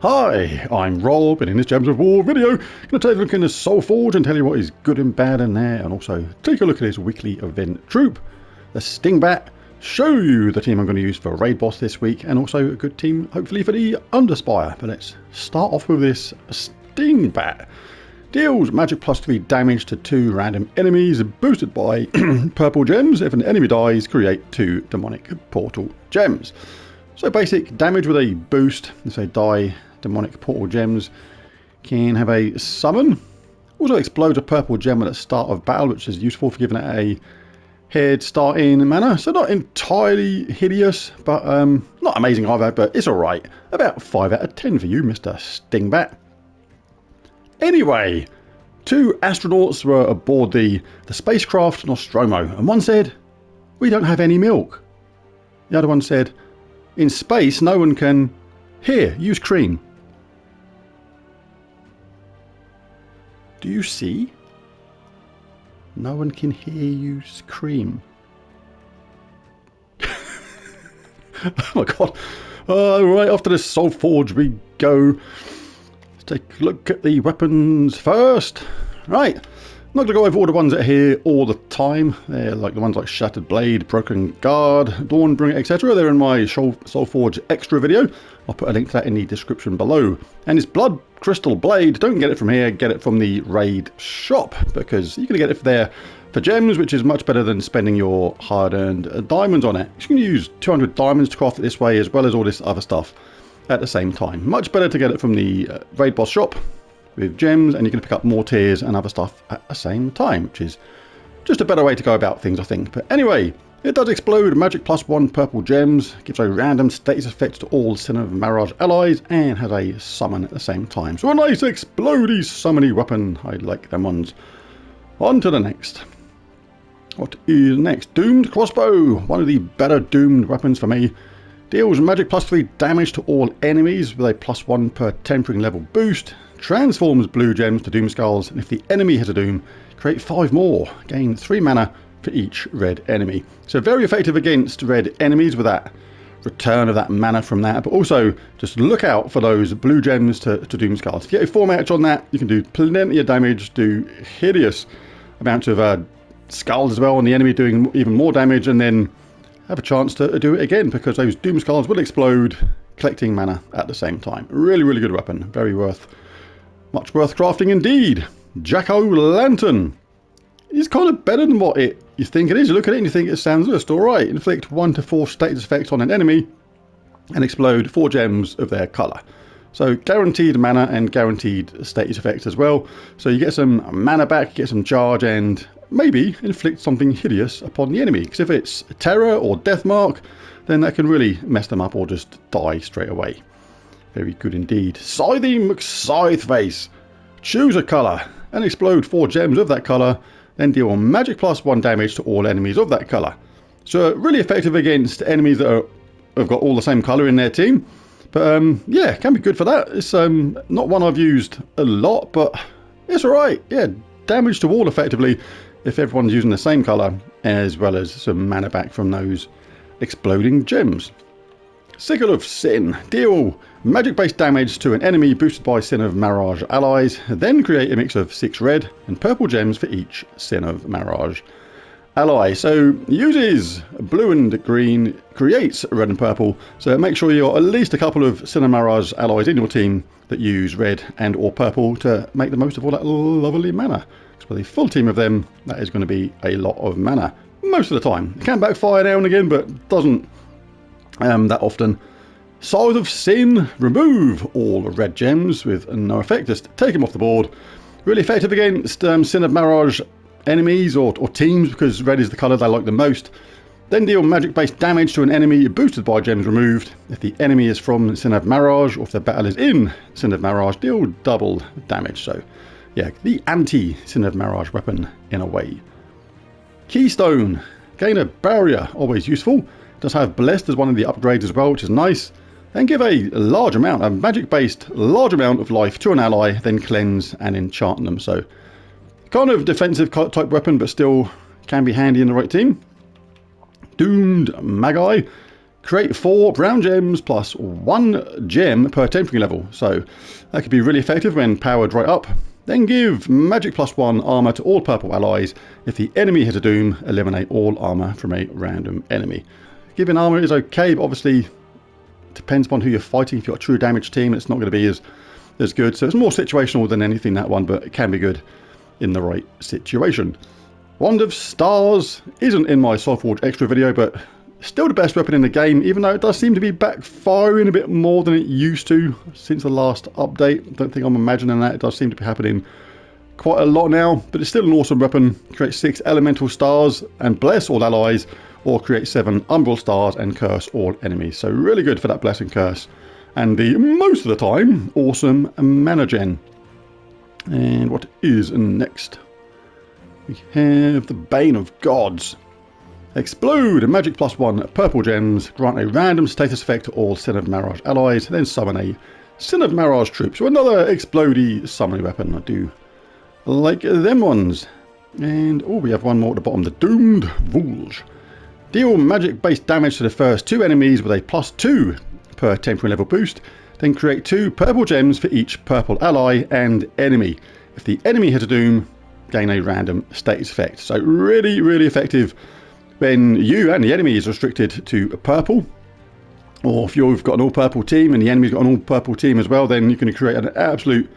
Hi, I'm Rob, and in this Gems of War video, I'm going to take a look into Soulforge and tell you what is good and bad in there, and also take a look at his weekly event troop, the Stingbat, show you the team I'm going to use for Raid Boss this week, and also a good team, hopefully, for the Underspire. But let's start off with this Stingbat. Deals magic +3 damage to 2 random enemies, boosted by purple gems. If an enemy dies, create 2 demonic portal gems. So basic damage with a boost, if they die, demonic portal gems can have a summon. Also explodes a purple gem at the start of battle, which is useful for giving it a head start in mana. So not entirely hideous, but not amazing either, but it's alright. About 5 out of 10 for you, Mr. Stingbat. Anyway, 2 astronauts were aboard the spacecraft Nostromo, and one said, "We don't have any milk." The other one said, "In space, no one can... Here, use cream." Do you see? No one can hear use cream. Oh my god. Right after this Soulforge we go. Let's take a look at the weapons first. Right. I'm not going to go over all the ones that are here all the time. They're like the ones like Shattered Blade, Broken Guard, Dawnbringer, etc. They're in my Soulforge extra video. I'll put a link to that in the description below. And this Blood Crystal Blade, don't get it from here, get it from the Raid shop, because you're going to get it there for gems, which is much better than spending your hard-earned diamonds on it. You're going to use 200 diamonds to craft it this way, as well as all this other stuff at the same time. Much better to get it from the Raid Boss shop with gems, and you can pick up more tiers and other stuff at the same time, which is just a better way to go about things, I think. But anyway, it does explode magic +1 purple gems, gives a random status effect to all Sin of Mirage allies, and has a summon at the same time. So a nice explodey summony weapon. I like them ones. On to the next. What is next? Doomed Crossbow, one of the better doomed weapons for me. Deals magic +3 damage to all enemies with a +1 per tempering level boost. Transforms blue gems to doom skulls, and if the enemy has a doom, create 5 more. Gain 3 mana for each red enemy. So very effective against red enemies with that return of that mana from that, but also just look out for those blue gems to doom skulls. If you get a 4 match on that, you can do plenty of damage, do hideous amounts of skulls as well, and the enemy doing even more damage, and then have a chance to do it again, because those doom skulls will explode, collecting mana at the same time. Really, really good weapon. Very much worth crafting indeed. Jack-o'-lantern is kind of better than what you think it is. You look at it and you think it sounds just alright. Inflict 1 to 4 status effects on an enemy and explode 4 gems of their colour. So guaranteed mana and guaranteed status effects as well. So you get some mana back, you get some charge, and maybe inflict something hideous upon the enemy. Because if it's terror or death mark, then that can really mess them up or just die straight away. Very good indeed. Scything McScytheface. Choose a colour and explode 4 gems of that colour, then deal magic +1 damage to all enemies of that colour. So really effective against enemies that have got all the same colour in their team. But yeah, can be good for that. It's not one I've used a lot, but it's alright. Yeah, damage to all effectively if everyone's using the same colour, as well as some mana back from those exploding gems. Sickle of Sin. Deal magic-based damage to an enemy boosted by Sin of Mirage allies, then create a mix of 6 red and purple gems for each Sin of Mirage ally. So uses blue and green, creates red and purple, so make sure you've got at least a couple of Sin of Mirage allies in your team that use red and or purple to make the most of all that lovely mana. Because with a full team of them, that is going to be a lot of mana most of the time. It can backfire now and again, but doesn't that often. Scythe of Sin, remove all red gems with no effect, just take them off the board. Really effective against Sin of Mirage enemies or teams, because red is the colour they like the most. Then deal magic based damage to an enemy boosted by gems removed. If the enemy is from Sin of Mirage, or if the battle is in Sin of Mirage, deal double damage. So yeah, the anti Sin of Mirage weapon in a way. Keystone, gain a barrier, always useful. Does have Blessed as one of the upgrades as well, which is nice. Then give a large amount, a magic-based large amount of life to an ally, then cleanse and enchant them. So kind of defensive type weapon, but still can be handy in the right team. Doomed Magi. create 4 brown gems plus 1 gem per tempering level. So that could be really effective when powered right up. Then give magic plus 1 armor to all purple allies. If the enemy hits a doom, eliminate all armor from a random enemy. Giving armor is okay, but obviously depends upon who you're fighting. If you've got a true damage team, it's not going to be as good. So it's more situational than anything, that one, but it can be good in the right situation. Wand of Stars isn't in my Soulforge extra video, but still the best weapon in the game, even though it does seem to be backfiring a bit more than it used to since the last update. Don't think I'm imagining that. It does seem to be happening quite a lot now, but it's still an awesome weapon. Create 6 elemental stars and bless all allies, or create 7 umbral stars and curse all enemies. So really good for that bless and curse. And the most of the time, awesome mana gen. And what is next? We have the Bane of Gods. Explode! Magic plus 1 purple gems. Grant a random status effect to all Sin of Mirage allies. Then summon a Sin of Mirage troops. So another explodey summoning weapon. I do like them ones. And oh, we have one more at the bottom. The Doomed Vulge. Deal magic based damage to the first 2 enemies with a +2 per tempering level boost. Then create 2 purple gems for each purple ally and enemy. If the enemy hits a doom, gain a random status effect. So really, really effective when you and the enemy is restricted to purple. Or if you've got an all purple team and the enemy's got an all purple team as well, then you can create an absolute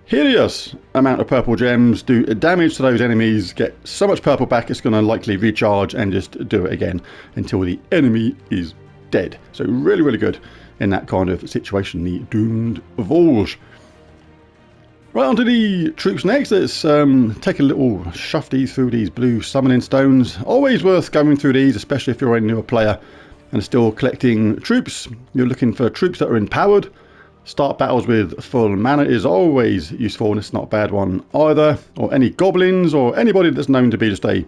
hideous amount of purple gems, do damage to those enemies, get so much purple back it's going to likely recharge, and just do it again until the enemy is dead. So really, really good in that kind of situation, the Doomed Vulge. Right, onto the troops next. Let's take a little shufty through these blue summoning stones. Always worth going through these, especially if you're a newer player and still collecting troops. You're looking for troops that are empowered. Start battles with full mana is always useful, and it's not a bad one either. Or any goblins, or anybody that's known to be just a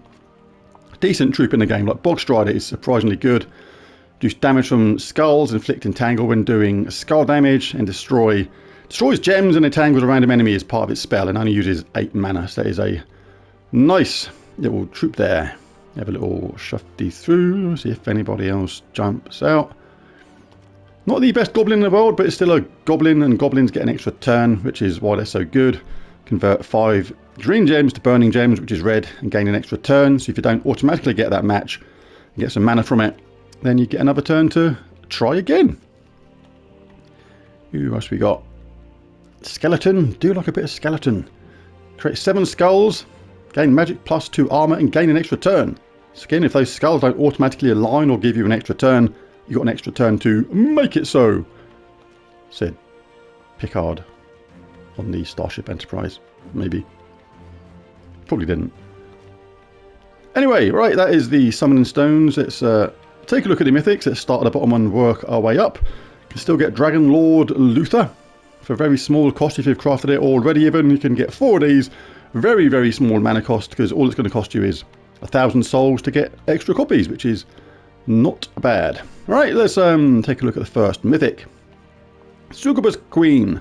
decent troop in the game, like Bog Strider is surprisingly good. Reduce damage from skulls, inflict entangle when doing skull damage, and destroys gems and entangles a random enemy as part of its spell, and only uses 8 mana. So that is a nice little troop there. Have a little shufty through, see if anybody else jumps out. Not the best goblin in the world, but it's still a goblin, and goblins get an extra turn, which is why they're so good. Convert 5 green gems to burning gems, which is red, and gain an extra turn. So if you don't automatically get that match and get some mana from it, then you get another turn to try again. Who else we got? Skeleton. Do like a bit of skeleton. Create 7 skulls, gain magic plus 2 armor, and gain an extra turn. So again, if those skulls don't automatically align or give you an extra turn, you got an extra turn to make it so, said Picard on the Starship Enterprise. Maybe. Probably didn't. Anyway, right, that is the summoning stones. Let's take a look at the mythics. Let's start at the bottom and work our way up. You can still get Dragon Lord Luther for a very small cost. If you've crafted it already, even you can get 4 of these. Very, very small mana cost, because all it's going to cost you is 1,000 souls to get extra copies, which is not bad. Alright, let's take a look at the first mythic. Succubus Queen.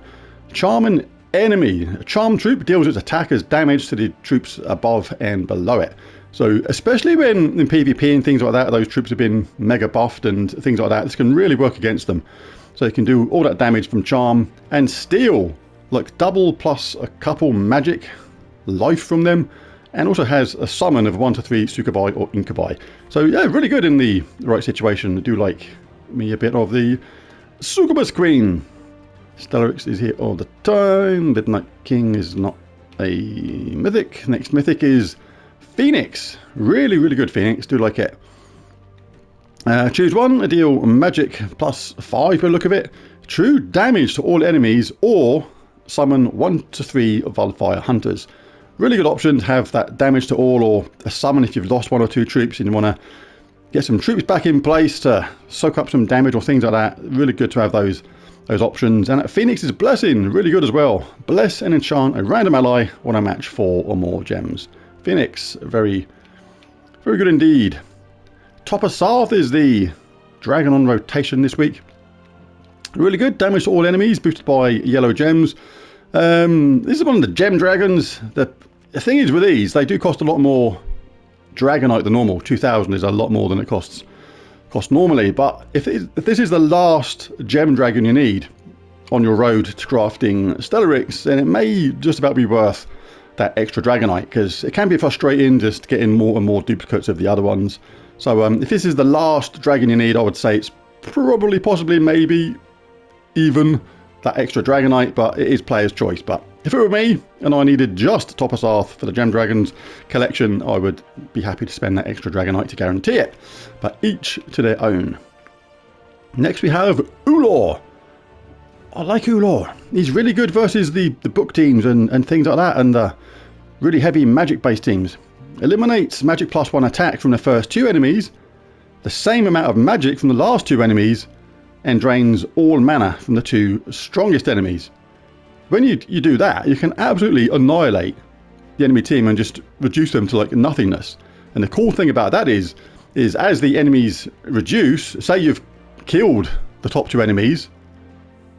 Charm an enemy. A charm troop deals its attack as damage to the troops above and below it. So especially when in PvP and things like that, those troops have been mega buffed and things like that, this can really work against them. So you can do all that damage from charm and steal like double plus a couple magic life from them, and also has a summon of 1 to 3 succubi or incubi. So yeah, really good in the right situation. I do like me a bit of the Succubus Queen. Stellarix is here all the time. Midnight King is not a mythic. Next mythic is Phoenix. Really, really good Phoenix. Do like it. Choose one. Deal magic plus 5 by the look of it. True damage to all enemies, or summon 1 to 3 Wildfire Hunters. Really good option to have that damage to all, or a summon if you've lost 1 or 2 troops and you want to get some troops back in place to soak up some damage or things like that. Really good to have those options. And Phoenix's Blessing, really good as well. Bless and enchant a random ally on a match 4 or more gems. Phoenix, very, very good indeed. Topper Sarth is the dragon on rotation this week. Really good, damage to all enemies, boosted by yellow gems. This is one of the gem dragons. The thing is with these, they do cost a lot more dragonite than normal. 2,000 is a lot more than it costs cost normally. But if this is the last gem dragon you need on your road to crafting Stellarix, then it may just about be worth that extra Dragonite, because it can be frustrating just getting more and more duplicates of the other ones. So if this is the last dragon you need, I would say it's probably, possibly, maybe even that extra Dragonite, but it is player's choice. But if it were me and I needed just Topaz Arth for the Gem Dragons collection, I would be happy to spend that extra Dragonite to guarantee it. But each to their own. Next we have Ulor. I like Ulor. He's really good versus the book teams and things like that, and the really heavy magic based teams. Eliminates magic +1 attack from the first 2 enemies, the same amount of magic from the last 2 enemies, and drains all mana from the 2 strongest enemies. When you do that, you can absolutely annihilate the enemy team and just reduce them to like nothingness. And the cool thing about that is as the enemies reduce, say you've killed the top 2 enemies,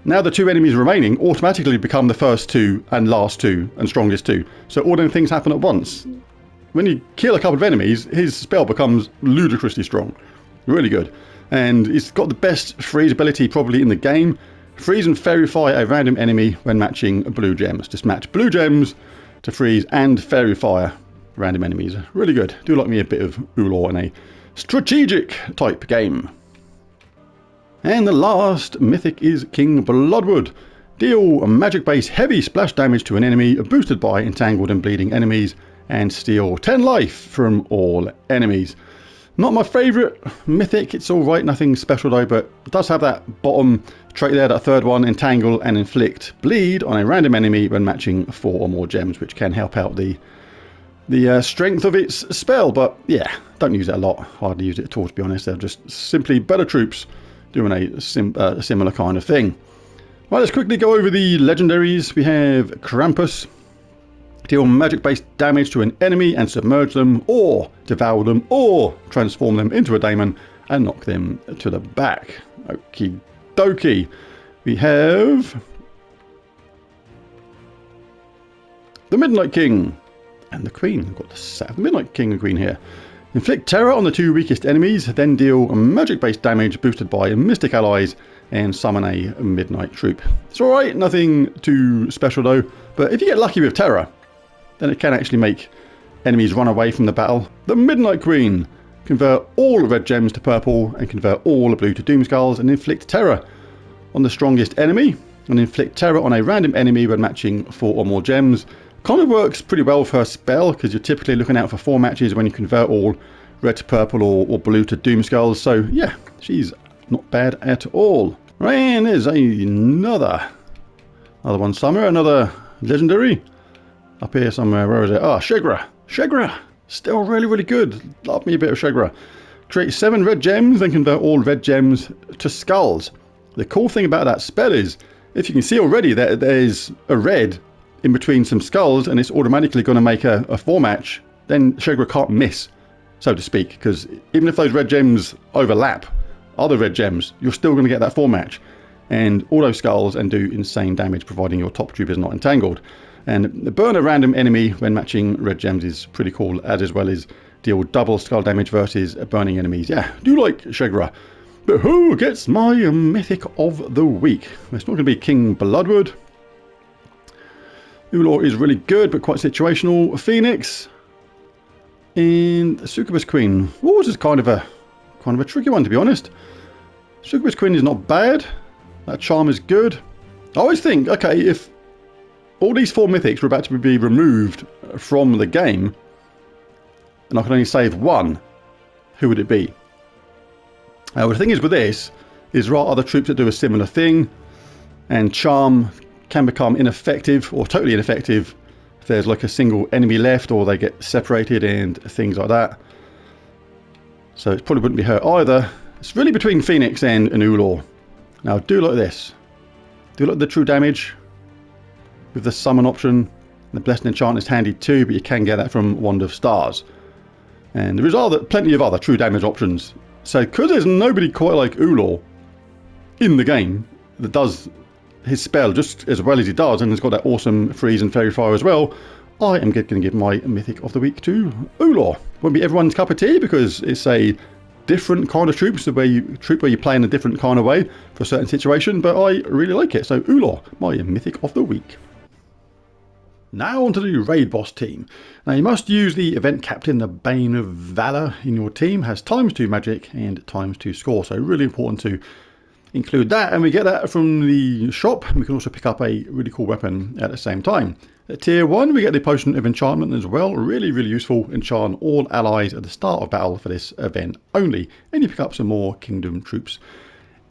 now the 2 enemies remaining automatically become the first 2 and last 2 and strongest 2. So all them things happen at once. When you kill a couple of enemies, his spell becomes ludicrously strong. Really good. And he's got the best freeze ability probably in the game. Freeze and Faeryfy a random enemy when matching blue gems. Just match blue gems to freeze and Faeryfy random enemies. Really good. Do like me a bit of Ulor in a strategic type game. And the last mythic is King Bloodwood. Deal a magic base heavy splash damage to an enemy boosted by entangled and bleeding enemies, and steal 10 life from all enemies. Not my favourite mythic, it's alright, nothing special though, but it does have that bottom trait there, that third one, entangle and inflict bleed on a random enemy when matching 4 or more gems, which can help out the strength of its spell. But yeah, don't use it a lot, hardly use it at all to be honest. They're just simply better troops doing a similar kind of thing. Right, let's quickly go over the legendaries. We have Krampus. Deal magic based damage to an enemy and submerge them, or devour them, or transform them into a daemon and knock them to the back. Okie dokie. We have the Midnight King and the Queen. I've got the set of the Midnight King and Queen here. Inflict terror on the 2 weakest enemies, then deal magic based damage boosted by mystic allies and summon a midnight troop. It's alright, nothing too special though, but if you get lucky with terror, then it can actually make enemies run away from the battle. The Midnight Queen. Convert all red gems to purple and convert all blue to Doomskulls and inflict terror on the strongest enemy, and inflict terror on a random enemy when matching 4 or more gems. Kind of works pretty well for her spell, because you're typically looking out for 4 matches when you convert all red to purple or blue to Doomskulls. So yeah, she's not bad at all. Right, and there's another one somewhere, another legendary. Up here somewhere, where is it? Ah, Shegra. Shegra! Still really, really good. Love me a bit of Shegra. Create 7 red gems, then convert all red gems to skulls. The cool thing about that spell is, if you can see already, that there's a red in between some skulls, and it's automatically going to make a 4 match, then Shegra can't miss, so to speak, because even if those red gems overlap other red gems, you're still going to get that 4 match and auto skulls and do insane damage, providing your top troop is not entangled. And burn a random enemy when matching red gems is pretty cool, as well as deal double skull damage versus burning enemies. Yeah, do like Shegra. But who gets my mythic of the week? It's not going to be King Bloodwood. Ulor is really good, but quite situational. Phoenix and Succubus Queen. Oh, this is kind of a tricky one, to be honest. Succubus Queen is not bad. That charm is good. I always think, okay, if all these 4 mythics were about to be removed from the game, and I could only save 1, who would it be? The thing is with this, is there are other troops that do a similar thing, and charm can become ineffective, or totally ineffective, if there's like a single enemy left, or they get separated and things like that. So it probably wouldn't be her either. It's really between Phoenix and Ulor. Now do like this. Do like the true damage with the summon option. The Blessed Enchant is handy too, but you can get that from Wand of Stars. And there is plenty of other true damage options. So because there's nobody quite like Ulor in the game that does his spell just as well as he does, and has got that awesome freeze and fairy fire as well, I am going to give my mythic of the week to Ulor. Won't be everyone's cup of tea, because it's a different kind of troops, where you play in a different kind of way for a certain situation, but I really like it. So Ulor, my mythic of the week. Now on to the raid boss team. Now you must use the event captain, the Bane of Valor, in your team. Has ×2 magic and ×2 score, so really important to include that, and we get that from the shop. We can also pick up a really cool weapon at the same time. At tier 1 we get the potion of enchantment as well, really useful. Enchant all allies at the start of battle for this event only, and you pick up some more kingdom troops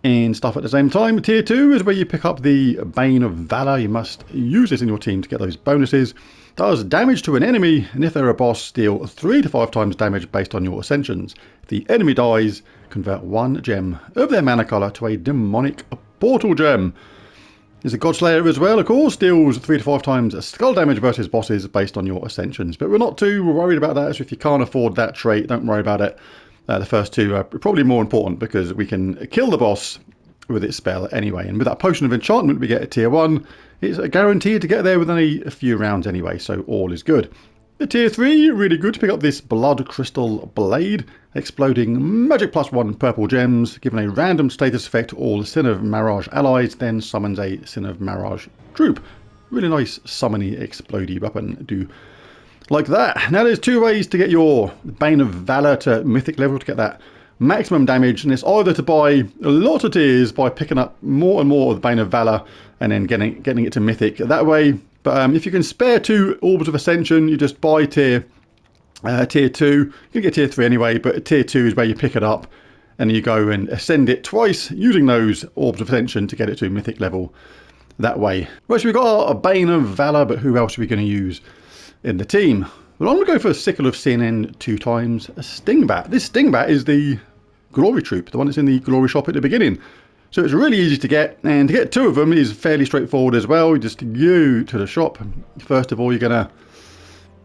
and stuff at the same time. Tier 2 is where you pick up the Bane of Valor. You must use this in your team to get those bonuses. Does damage to an enemy, and if they're a boss, deal 3 to 5 times damage based on your ascensions. If the enemy dies, convert 1 gem of their mana colour to a demonic portal gem. There's a Godslayer as well, of course, deals 3 to 5 times skull damage versus bosses based on your ascensions. But we're not too worried about that, so if you can't afford that trait, don't worry about it. The first two are probably more important because we can kill the boss with its spell anyway. And with that potion of enchantment we get at tier 1, it's guaranteed to get there within a few rounds anyway, so all is good. At tier 3, really good to pick up this Blood Crystal Blade, exploding magic +1 purple gems, given a random status effect to all Sin of Mirage allies, then summons a Sin of Mirage troop. Really nice summoning explodey weapon. Do like that. Now there's 2 ways to get your Bane of Valor to mythic level to get that maximum damage, and it's either to buy a lot of tiers by picking up more and more of the Bane of Valor and then getting it to mythic that way. But if you can spare 2 orbs of ascension, you just buy tier 2. You can get tier 3 anyway, but tier 2 is where you pick it up and you go and ascend it twice using those orbs of ascension to get it to mythic level that way. Right, so we've got a Bane of Valor, but who else are we going to use in the team? Well, I'm going to go for a Sickle of Sin and 2 times a Stingbat. This Stingbat is the Glory Troop, the one that's in the Glory Shop at the beginning. So it's really easy to get, and to get 2 of them is fairly straightforward as well. You just go to the shop. First of all, you're going to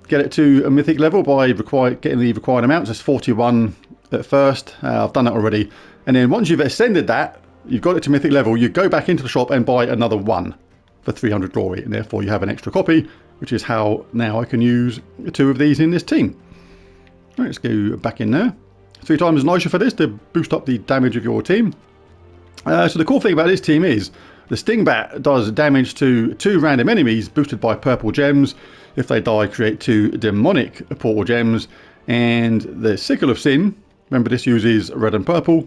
get it to a mythic level by getting the required amounts. It's 41 at first. I've done that already. And then once you've ascended that, you've got it to mythic level, you go back into the shop and buy another 1 for 300 glory, and therefore you have an extra copy, which is how now I can use 2 of these in this team. Right, let's go back in there. 3 times nicer for this to boost up the damage of your team. So the cool thing about this team is the Stingbat does damage to 2 random enemies boosted by purple gems. If they die, create 2 demonic portal gems. And the Sickle of Sin, remember this uses red and purple,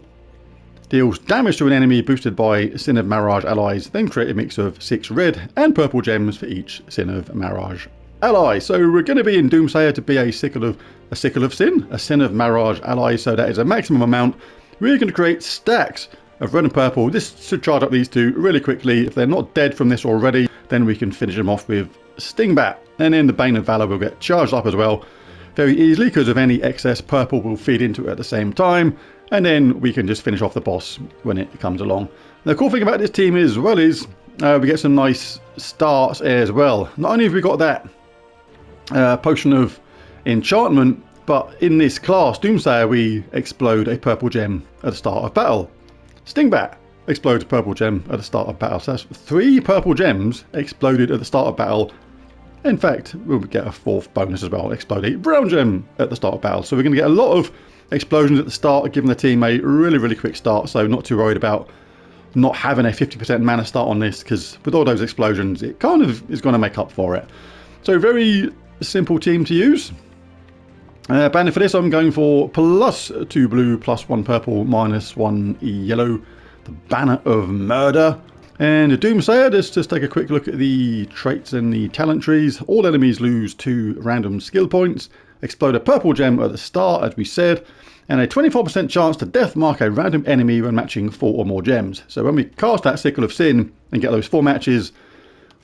deals damage to an enemy boosted by Sin of Mirage allies, then create a mix of 6 red and purple gems for each Sin of Mirage ally. So we're going to be in Doomsayer to be a Sickle of Sin, a Sin of Mirage ally, so that is a maximum amount. We're going to create stacks of red and purple. This should charge up these 2 really quickly. If they're not dead from this already, then we can finish them off with Stingbat. And then the Bane of Valor will get charged up as well very easily, because of any excess purple will feed into it at the same time, and then we can just finish off the boss when it comes along. The cool thing about this team as well is we get some nice starts as well. Not only have we got that potion of enchantment, but in this class, Doomsayer, we explode a purple gem at the start of battle. Stingbat explodes a purple gem at the start of battle. So that's 3 purple gems exploded at the start of battle. In fact, we'll get a 4th bonus as well, explode a brown gem at the start of battle. So we're going to get a lot of explosions at the start, giving the team a really quick start. So not too worried about not having a 50% mana start on this, because with all those explosions, it kind of is going to make up for it. So very simple team to use. Banner for this, I'm going for +2 blue, +1 purple, -1 yellow. The Banner of Murder. And Doomsayer, let's just take a quick look at the traits and the talent trees. All enemies lose 2 random skill points. Explode a purple gem at the start, as we said. And a 24% chance to death mark a random enemy when matching 4 or more gems. So when we cast that Sickle of Sin and get those 4 matches,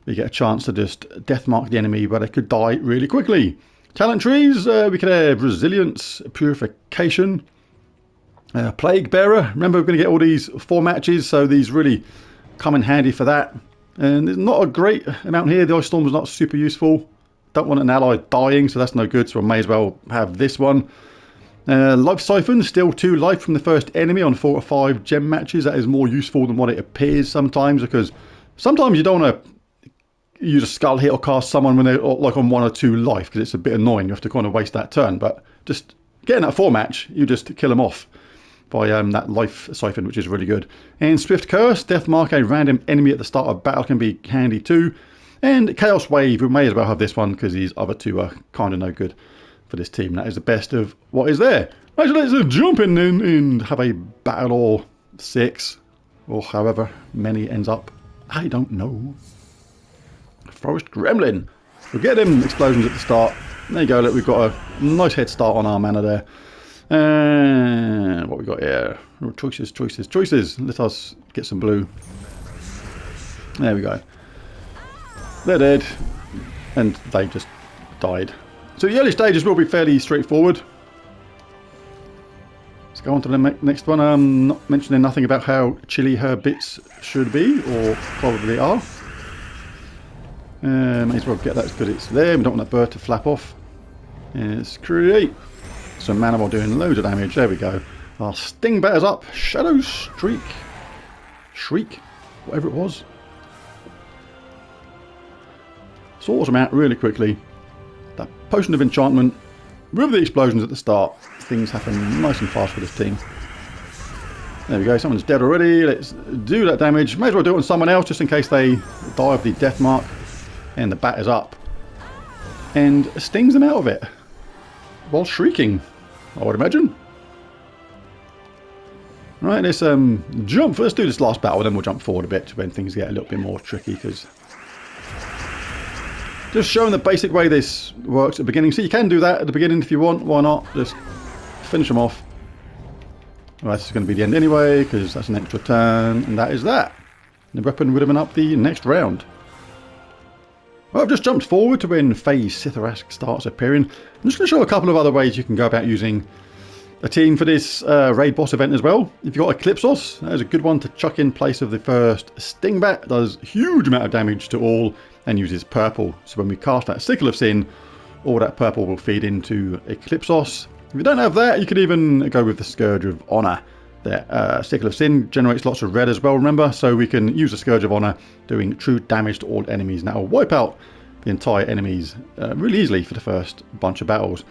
we get a chance to just death mark the enemy where they could die really quickly. Talent trees, we could have Resilience, Purification, Plague Bearer. Remember, we're going to get all these 4 matches, so these really come in handy for that. And there's not a great amount here. The Ice Storm is not super useful. Don't want an ally dying, so that's no good, so I may as well have this one. Life Siphon, still 2 life from the first enemy on 4 or 5 gem matches. That is more useful than what it appears sometimes, because sometimes you don't want to use a skull hit or cast someone when they're like on 1 or 2 life, because it's a bit annoying. You have to kind of waste that turn, but just getting that 4 match, you just kill them off by that life siphon, which is really good. And Swift Curse, death mark a random enemy at the start of battle, can be handy too. And Chaos Wave, we may as well have this one because these other two are kind of no good for this team. That is the best of what is there. Right, so let's jump in and have a battle or 6 or however many ends up. I don't know. Forest Gremlin. We'll get them explosions at the start. There you go, look, we've got a nice head start on our mana there. And what we got here? Choices, choices, choices. Let us get some blue. There we go. They're dead. And they just died. So the early stages will be fairly straightforward. Let's go on to the next one. I'm not mentioning nothing about how chilly her bits should be, or probably are. May as well get that because it's there. We don't want that bird to flap off. Let's create some mana while doing loads of damage. There we go. Our sting batters up. Shadow Streak. Shriek. Whatever it was. Sorts them out really quickly. That potion of enchantment. With the explosions at the start. Things happen nice and fast for this team. There we go. Someone's dead already. Let's do that damage. May as well do it on someone else just in case they die of the death mark. And the batters up. And stings them out of it. While shrieking, I would imagine. Right, let's jump. Let's do this last battle, then we'll jump forward a bit when things get a little bit more tricky. Because just showing the basic way this works at the beginning. So you can do that at the beginning if you want. Why not? Just finish them off. Well, this is going to be the end anyway, because that's an extra turn, and that is that. The weapon would have been up the next round. Well, I've just jumped forward to when Phase Sitharask starts appearing. I'm just going to show a couple of other ways you can go about using a team for this raid boss event as well. If you've got Eclipsos, that is a good one to chuck in place of the first Stingbat. Does huge amount of damage to all and uses purple. So when we cast that Sickle of Sin, all that purple will feed into Eclipsos. If you don't have that, you could even go with the Scourge of Honor. The Sickle of Sin generates lots of red as well, remember, so we can use the Scourge of Honor doing true damage to all enemies. Now, wipe out the entire enemies really easily for the first bunch of battles.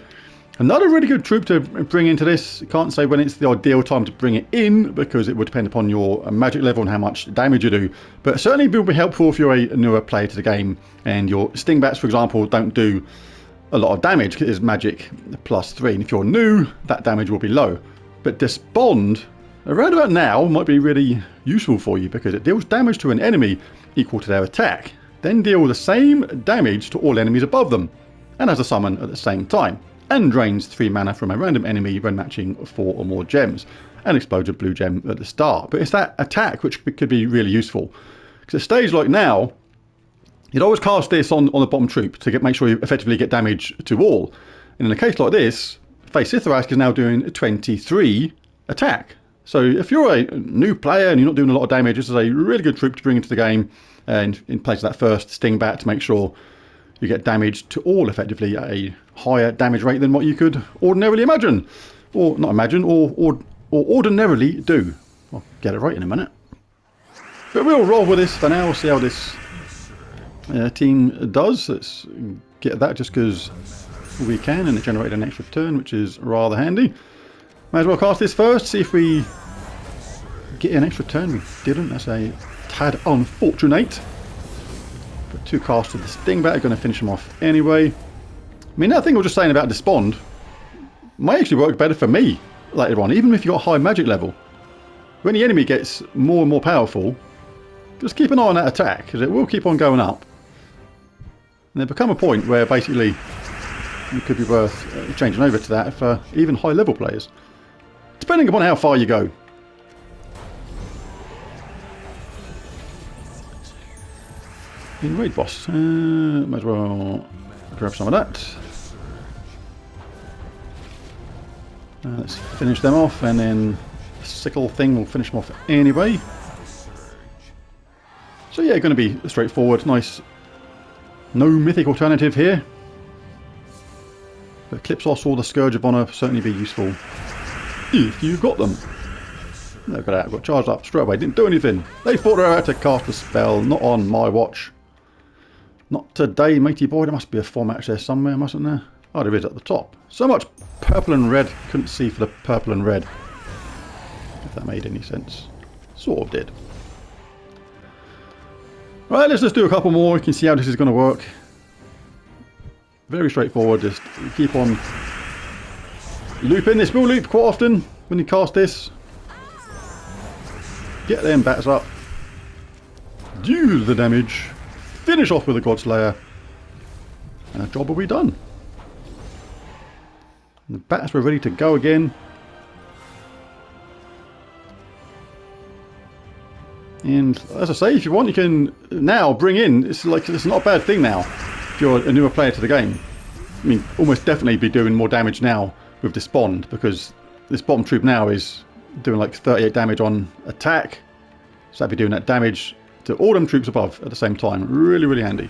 Another really good troop to bring into this, can't say when it's the ideal time to bring it in, because it would depend upon your magic level and how much damage you do, but certainly it will be helpful if you're a newer player to the game and your Stingbats, for example, don't do a lot of damage because it's magic +3, and if you're new, that damage will be low. But Despond, around about now, might be really useful for you because it deals damage to an enemy equal to their attack, then deal the same damage to all enemies above them, and has a summon at the same time, and drains 3 mana from a random enemy when matching 4 or more gems, and explodes a blue gem at the start. But it's that attack which could be really useful. Because at a stage like now, you'd always cast this on the bottom troop to make sure you effectively get damage to all. And in a case like this, Phase Sitharask is now doing 23 attack. So if you're a new player and you're not doing a lot of damage, this is a really good troop to bring into the game and in place of that first Stingbat to make sure you get damage to all effectively at a higher damage rate than what you could ordinarily imagine. Or not imagine, or ordinarily do. I'll get it right in a minute. But we'll roll with this for now. We'll see how this team does. Let's get that just because we can, and it generated an extra turn, which is rather handy. Might as well cast this first, see if we get an extra turn. We didn't. That's a tad unfortunate. But 2 casts of the Stingbat are going to finish them off anyway. I mean, that thing I was just saying about Despond might actually work better for me later on, even if you've got a high magic level. When the enemy gets more and more powerful, just keep an eye on that attack, because it will keep on going up. And there become a point where basically it could be worth changing over to that for even high level players, depending upon how far you go. In raid boss, might as well grab some of that. Let's finish them off, and then the sickle thing will finish them off anyway. So yeah, going to be straightforward, nice, no mythic alternative here. But Eclipsos or the Scourge of Honor certainly be useful if you've got them. Look at that, I got charged up straight away, didn't do anything. They thought they were out to cast a spell, not on my watch. Not today, matey boy. There must be a 4 match there somewhere, mustn't there? Oh, there is at the top. So much purple and red. Couldn't see for the purple and red. if that made any sense. Sort of did. Right, let's just do a couple more. You can see how this is going to work. Very straightforward. Just keep on looping. This will loop quite often when you cast this. Get them bats up. Do the damage. Finish off with a God Slayer. And the job will be done. And the bats were ready to go again. And as I say, if you want, you can now bring in, it's not a bad thing now if you're a newer player to the game. I mean, almost definitely be doing more damage now with this bond, because this bottom troop now is doing like 38 damage on attack, so that'd be doing that damage to all them troops above at the same time. Really, really handy.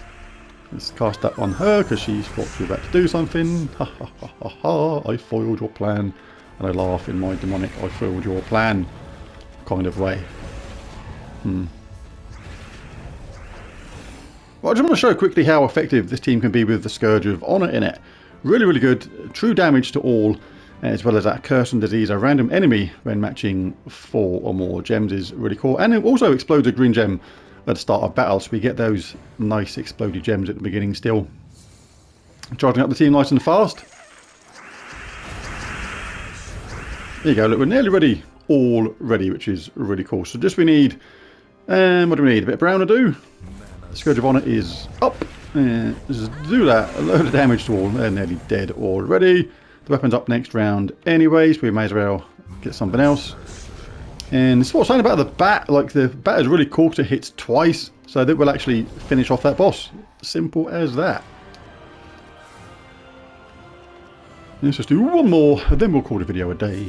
Let's cast that on her because she thought she was about to do something. Ha ha ha ha ha, I foiled your plan. And I laugh in my demonic I foiled your plan kind of way. Well, I just want to show quickly how effective this team can be with the Scourge of Honor in it. Really, really good. True damage to all, as well as that curse and disease a random enemy when matching 4 or more gems is really cool. And it also explodes a green gem at the start of battle, so we get those nice exploded gems at the beginning still. Charging up the team nice and fast. There you go, look, we're nearly ready. All ready, which is really cool. So just we need, what do we need? A bit of brown to do. The Scourge of Honor is up. Just do that. A load of damage to all. They're nearly dead already. The weapon's up next round anyway, so we may as well get something else. And this is what I'm saying about the bat. Like, the bat is really cool because it hits twice, so that will actually finish off that boss. Simple as that. Let's just do one more, and then we'll call the video a day.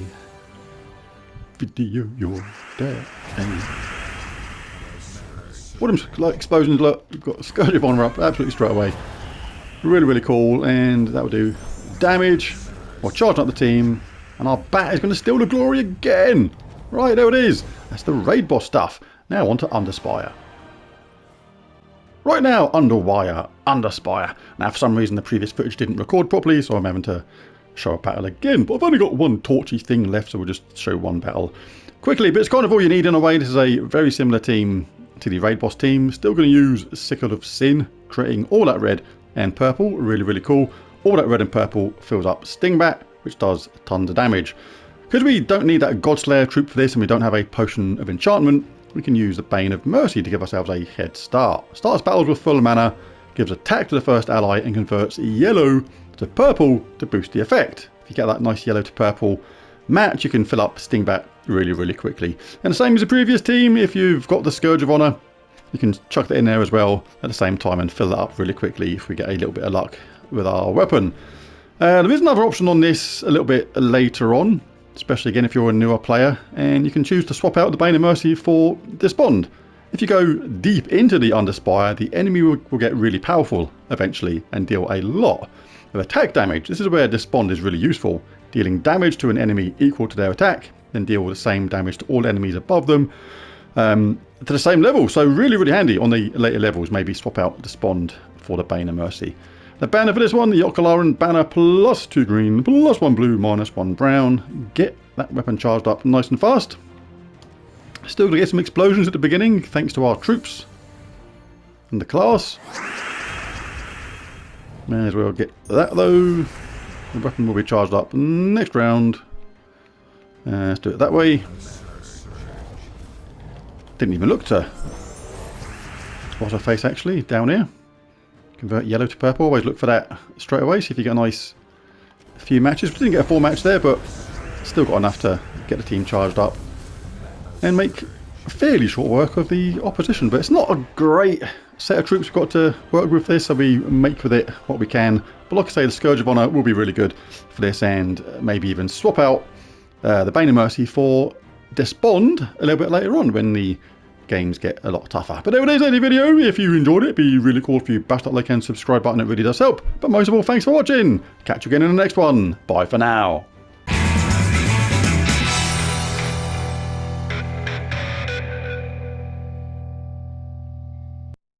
Video your day. What them like explosions, look, we've got Scourge of Honor up absolutely straight away. Really, really cool, and that will do damage. We'll charge up the team, and our bat is going to steal the glory again. Right, there it is. That's the raid boss stuff. Now on to Underspire. Right now, Underspire. Now, for some reason, the previous footage didn't record properly, so I'm having to show a battle again. But I've only got one torchy thing left, so we'll just show one battle quickly. But it's kind of all you need in a way. This is a very similar team to the raid boss team. Still going to use Sickle of Sin, creating all that red and purple. Really, really cool. All that red and purple fills up Stingbat, which does tons of damage. Because we don't need that God Slayer troop for this, and we don't have a potion of enchantment, we can use the Bane of Mercy to give ourselves a head start. Starts battles with full mana, gives attack to the first ally, and converts yellow to purple to boost the effect. If you get that nice yellow to purple match, you can fill up Stingbat really, really quickly. And the same as the previous team, if you've got the Scourge of Honor, you can chuck that in there as well at the same time and fill that up really quickly if we get a little bit of luck with our weapon. There is another option on this a little bit later on, especially again if you're a newer player, and you can choose to swap out the Bane of Mercy for Despond. If you go deep into the Underspire, the enemy will get really powerful eventually and deal a lot of attack damage. This is where Despond is really useful, dealing damage to an enemy equal to their attack, then deal the same damage to all enemies above them to the same level. So really, really handy on the later levels. Maybe swap out Despond for the Bane of Mercy. The banner for this one, the Yokalaran banner, plus 2 green, plus 1 blue, minus 1 brown. Get that weapon charged up nice and fast. Still to get some explosions at the beginning, thanks to our troops and the class. May as well get that though. The weapon will be charged up next round. Let's do it that way. Didn't even look to spot her face actually, down here. Convert yellow to purple, always look for that straight away, see if you get a nice few matches. We didn't get a full match there, but still got enough to get the team charged up and make fairly short work of the opposition. But it's not a great set of troops we've got to work with this, so we make with it what we can. But like I say, the Scourge of Honor will be really good for this, and maybe even swap out the Bane of Mercy for Despond a little bit later on when the games get a lot tougher. But there it is, any video. If you enjoyed it, it'd be really cool if you bash that like and subscribe button. It really does help. But most of all, thanks for watching. Catch you again in the next one. Bye for now.